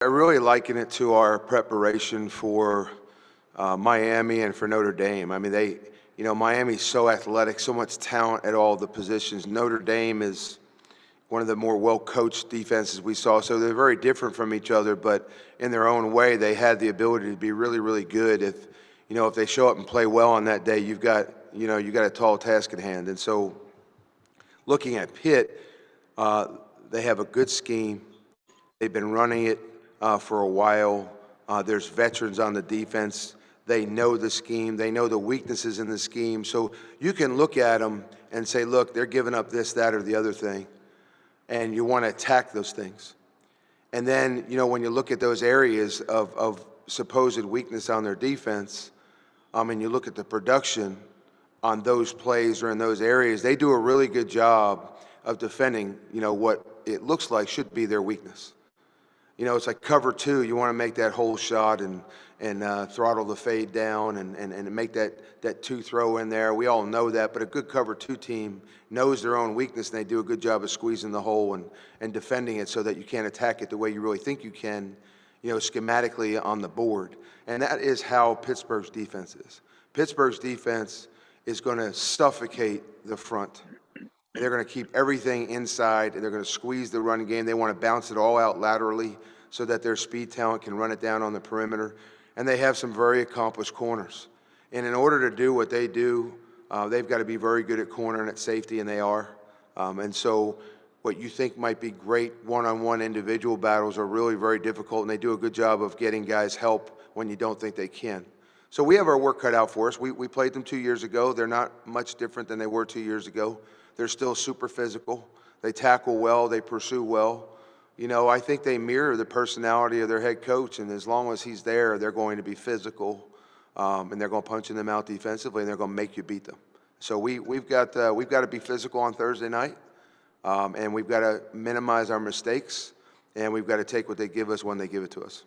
I really liken it to our preparation for Miami and for Notre Dame. I mean, Miami's so athletic, so much talent at all the positions. Notre Dame is one of the more well-coached defenses we saw. So they're very different from each other, but in their own way, they had the ability to be really, really good. If they show up and play well on that day, you've got a tall task at hand. And so, looking at Pitt, they have a good scheme. They've been running it for a while. There's veterans on the defense. They know the scheme. They know the weaknesses in the scheme. So you can look at them and say, look, they're giving up this, that, or the other thing. And you want to attack those things. And then, when you look at those areas of supposed weakness on their defense, and you look at the production on those plays or in those areas, they do a really good job of defending, what it looks like should be their weakness. It's like cover two. You want to make that whole shot and throttle the fade down and make that two throw in there. We all know that, but a good cover two team knows their own weakness, and they do a good job of squeezing the hole and defending it so that you can't attack it the way you really think you can, schematically on the board. And that is how Pittsburgh's defense is. Pittsburgh's defense is going to suffocate the front. They're going to keep everything inside, and they're going to squeeze the run game. They want to bounce it all out laterally so that their speed talent can run it down on the perimeter. And they have some very accomplished corners. And in order to do what they do, they've got to be very good at corner and at safety, and they are. And so what you think might be great one-on-one individual battles are really very difficult, and they do a good job of getting guys help when you don't think they can. So we have our work cut out for us. We played them 2 years ago. They're not much different than they were 2 years ago. They're still super physical. They tackle well. They pursue well. I think they mirror the personality of their head coach, and as long as he's there, they're going to be physical, and they're going to punch in them out defensively, and they're going to make you beat them. So we've got to be physical on Thursday night, and we've got to minimize our mistakes, and we've got to take what they give us when they give it to us.